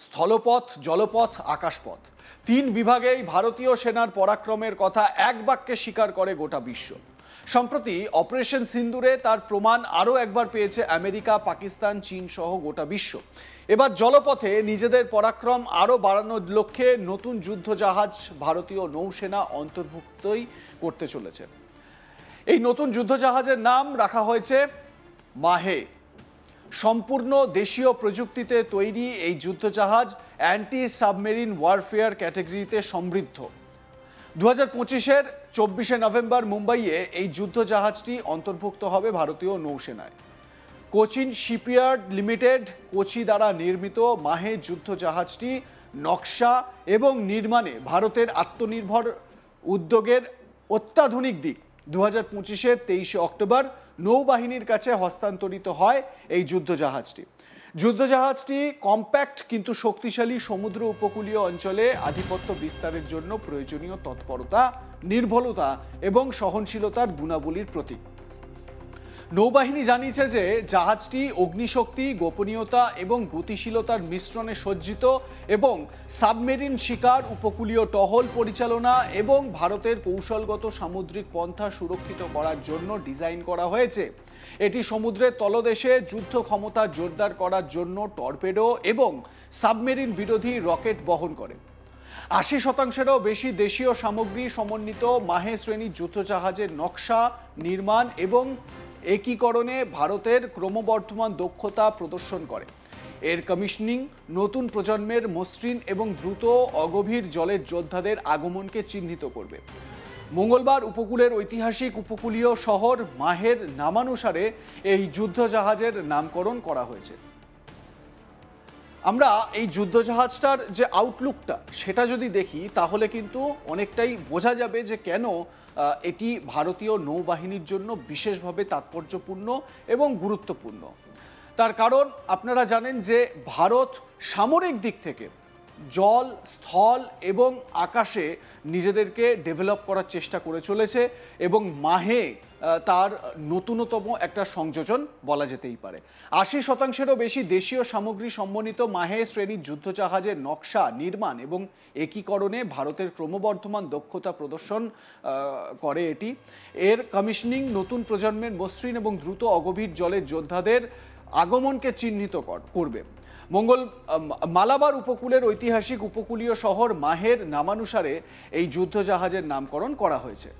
স্থলপথ, জলপথ, আকাশপথ তিন বিভাগেই ভারতীয় সেনার পরাক্রমের কথা এক বাক্যে স্বীকার করে গোটা বিশ্ব। সম্প্রতি অপারেশন সিন্দুরে তার প্রমাণ আরও একবার পেয়েছে আমেরিকা, পাকিস্তান, চীন সহ গোটা বিশ্ব। এবার জলপথে নিজেদের পরাক্রম আরও বাড়ানোর লক্ষ্যে নতুন যুদ্ধজাহাজ ভারতীয় নৌসেনা অন্তর্ভুক্তই করতে চলেছে। এই নতুন যুদ্ধজাহাজের নাম রাখা হয়েছে মাহে। সম্পূর্ণ দেশীয় প্রযুক্তিতে তৈরি এই যুদ্ধজাহাজ অ্যান্টি সাবমেরিন ওয়ারফেয়ার ক্যাটাগরিতে সমৃদ্ধ। 2025-এর 24শে নভেম্বর মুম্বাইয়ে এই যুদ্ধজাহাজটি অন্তর্ভুক্ত হবে ভারতীয় নৌসেনায়। কোচিন শিপইয়ার্ড লিমিটেড কোচি দ্বারা নির্মিত মাহে যুদ্ধজাহাজটি নকশা এবং নির্মাণে ভারতের আত্মনির্ভর উদ্যোগের অত্যাধুনিক দিক। 2025-এর 23শে অক্টোবর নৌবাহিনীর কাছে হস্তান্তরিত হয় এই যুদ্ধজাহাজটি। যুদ্ধজাহাজটি কম্প্যাক্ট কিন্তু শক্তিশালী সমুদ্র উপকূলীয় অঞ্চলে আধিপত্য বিস্তারের জন্য প্রয়োজনীয় তৎপরতা, নির্ভুলতা এবং সহনশীলতার গুণাবলীর প্রতীক। নৌবাহিনী জানিয়েছে যে জাহাজটি অগ্নিশক্তি, গোপনীয়তা এবং গতিশীলতার মিশ্রণে সজ্জিত এবং সাবমেরিন শিকার, উপকূলীয় টহল পরিচালনা এবং ভারতের কৌশলগত সামুদ্রিক পন্থা সুরক্ষিত করার জন্য ডিজাইন করা হয়েছে। এটি সমুদ্রের তলদেশে যুদ্ধ ক্ষমতা জোরদার করার জন্য টর্পেডো এবং সাবমেরিন বিরোধী রকেট বহন করে। 80%-এরও বেশি দেশীয় সামগ্রী সমন্বিত মাহে শ্রেণীর যুদ্ধজাহাজের নকশা, নির্মাণ এবং একীকরণে ভারতের ক্রমবর্ধমান দক্ষতা প্রদর্শন করে। এর কমিশনিং নতুন প্রজন্মের মসৃণ এবং দ্রুত অগভীর জলের যোদ্ধাদের আগমনকে চিহ্নিত করবে। মঙ্গলবার উপকূলের ঐতিহাসিক উপকূলীয় শহর মাহের নামানুসারে এই যুদ্ধজাহাজের নামকরণ করা হয়েছে। আমরা এই যুদ্ধজাহাজটার যে আউটলুকটা সেটা যদি দেখি তাহলে কিন্তু অনেকটাই বোঝা যাবে যে কেন এটি ভারতীয় নৌবাহিনীর জন্য বিশেষভাবে তাৎপর্যপূর্ণ এবং গুরুত্বপূর্ণ। তার কারণ আপনারা জানেন যে ভারত সামরিক দিক থেকে জল, স্থল এবং আকাশে নিজেদেরকে ডেভেলপ করার চেষ্টা করে চলেছে এবং মাহে তার নতুনতম একটা সংযোজন বলা যেতেই পারে। 80%-এরও বেশি দেশীয় সামগ্রী সমন্বিত মাহে শ্রেণীর যুদ্ধজাহাজের নকশা, নির্মাণ এবং একীকরণে ভারতের ক্রমবর্ধমান দক্ষতা প্রদর্শন করে এটি। এর কমিশনিং নতুন প্রজন্মের মসৃণ এবং দ্রুত অগভীর জলের যোদ্ধাদের আগমনকে চিহ্নিত করবে। মালাবার উপকূলের ঐতিহাসিক উপকূলীয় শহর মাহের নামানুসারে এই যুদ্ধজাহাজের নামকরণ করা হয়েছে।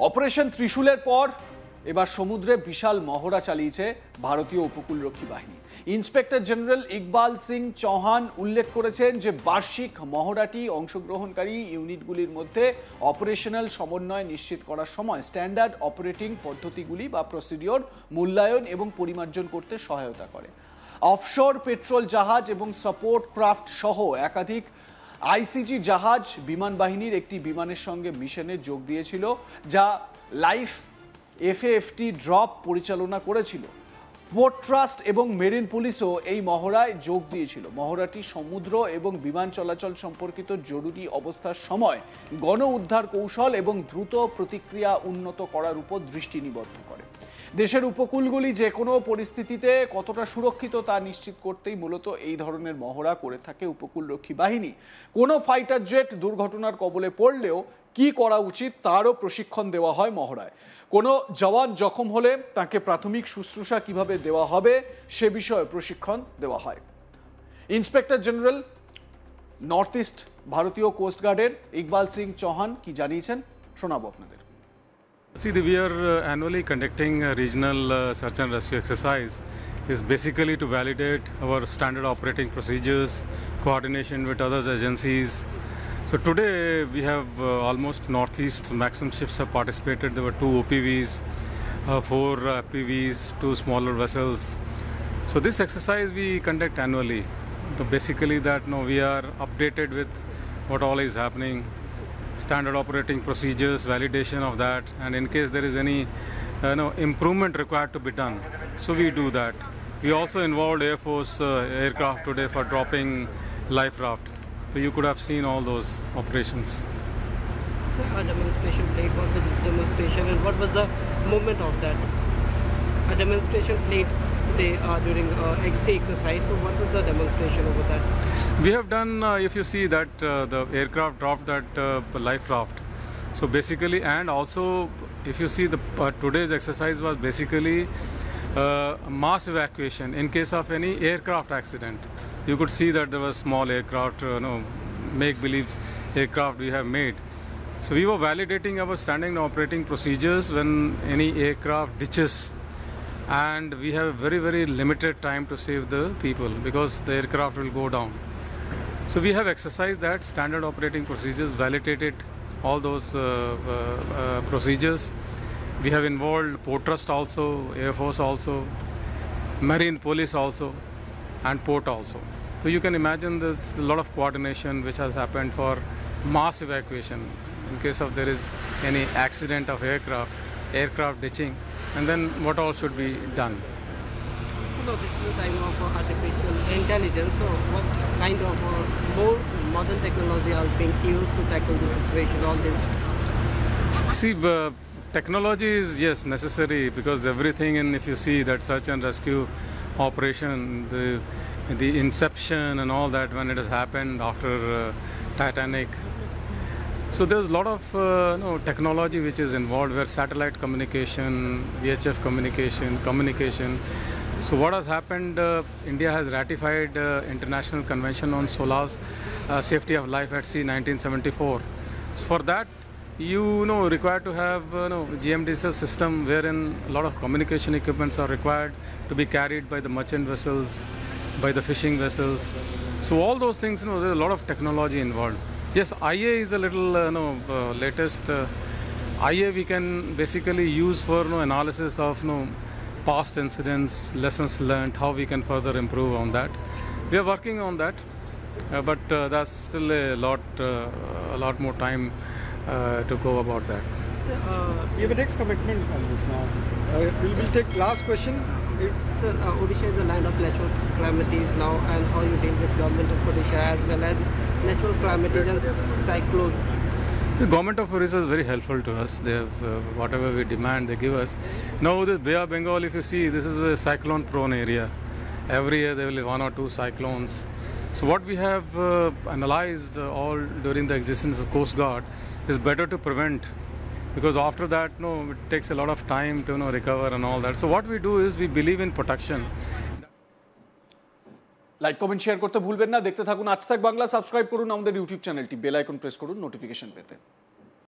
অপারেশন ত্রিশূলের পর এবার সমুদ্রে বিশাল মহড়া চালিয়েছে ভারতীয় উপকূলরক্ষী বাহিনী। ইন্সপেক্টর জেনারেল ইকবাল সিং চৌহান উল্লেখ করেছেন যে বার্ষিক মহড়াটি অংশগ্রহণকারী ইউনিটগুলির মধ্যে অপারেশনাল সমন্বয় নিশ্চিত করার সময় স্ট্যান্ডার্ড অপারেটিং পদ্ধতিগুলি বা প্রসিডিওর মূল্যায়ন এবং পরিমার্জন করতে সহায়তা করে। অফশোর পেট্রোল জাহাজ এবং সাপোর্ট ক্রাফট সহ একাধিক আইসিজি জাহাজ বিমান বাহিনীর একটি বিমানের সঙ্গে মিশনে যোগ দিয়েছিল, যা লাইফ এফএএফটি ড্রপ পরিচালনা করেছিল। পোর্ট ট্রাস্ট এবং মেরিন পুলিশও এই মহড়ায় যোগ দিয়েছিল। মহড়াটি সমুদ্র এবং বিমান চলাচল সম্পর্কিত জরুরি অবস্থার সময় গণ উদ্ধার কৌশল এবং দ্রুত প্রতিক্রিয়া উন্নত করার উপর দৃষ্টি নিবদ্ধ করে। দেশের উপকূলগুলি যে কোনো পরিস্থিতিতে কতটা সুরক্ষিত তা নিশ্চিত করতেই মূলত এই ধরনের মহড়া করে থাকে উপকূলরক্ষী বাহিনী। কোনো ফাইটার জেট দুর্ঘটনার কবলে পড়লেও কি করা উচিত তারও প্রশিক্ষণ দেওয়া হয় মহড়ায়। কোনো জওয়ান জখম হলে তাকে প্রাথমিক শুশ্রূষা কিভাবে দেওয়া হবে সে বিষয়ে প্রশিক্ষণ দেওয়া হয়। ইন্সপেক্টর জেনারেল নর্থ ইস্ট ভারতীয় কোস্টগার্ডের ইকবাল সিং চৌহান কি জানিয়েছেন শোনাবো আপনাদের। See, we are annually conducting a regional search and rescue exercise. Is basically to validate our standard operating procedures, coordination with other agencies. So today we have almost Northeast maximum ships have participated. There were 2 OPVs, 4 PVs, 2 smaller vessels. So this exercise we conduct annually. So basically that now we are updated with what all is happening, standard operating procedures, validation of that, and in case there is any improvement required to be done, so we do that. We also involved Air Force aircraft today for dropping life raft. So you could have seen all those operations. So a demonstration played, what was the demonstration and what was the movement of that? A demonstration played today during sea exercise, so what was the demonstration over that? We have done, if you see that the aircraft dropped that life raft. So basically, and also if you see the today's exercise was basically mass evacuation in case of any aircraft accident. You could see that there was small aircraft, make-believe aircraft we have made. So we were validating our standing and operating procedures when any aircraft ditches, and we have very, very limited time to save the people because the aircraft will go down. So we have exercised that standard operating procedures, validated all those procedures. We have involved Port Trust also, Air Force also, Marine Police also, and Port also. So you can imagine there's a lot of coordination which has happened for mass evacuation in case of there is any accident of aircraft ditching, and then what all should be done. So now this is the time of artificial intelligence, so what kind of more modern technology are being used to tackle this situation, all this? See, technology is, yes, necessary because everything, and if you see that search and rescue operation, the inception and all that when it has happened after Titanic. So there's a lot of technology which is involved, where satellite communication, VHF communication. So what has happened, India has ratified International Convention on SOLAS, Safety of Life at Sea 1974. So for that, you required to have GMDSS system wherein a lot of communication equipments are required to be carried by the merchant vessels, by the fishing vessels. So all those things, there's a lot of technology involved. Yes, IA is a little latest. IA we can basically use for analysis of past incidents, lessons learned, how we can further improve on that. We are working on that, but that's still a lot more time to go about that. You have a next commitment on this now. We will take last question. Sir, Odisha is a land of natural calamities now, and how you deal with government of Odisha as well as natural calamities and cyclone? The government of Odisha is very helpful to us. They have whatever we demand, they give us. Now this Bay of Bengal, if you see, this is a cyclone-prone area. Every year there will be 1 or 2 cyclones. So what we have analyzed all during the existence of Coast Guard is better to prevent, because after that it takes a lot of time to recover and all that. So what we do is we believe in protection. Like comment share করতে ভুলবেন না। দেখতে থাকুন আজ তাক Bangla. Subscribe করুন আমাদের YouTube চ্যানেলটি, বেল আইকন প্রেস করুন নোটিফিকেশন পেতে।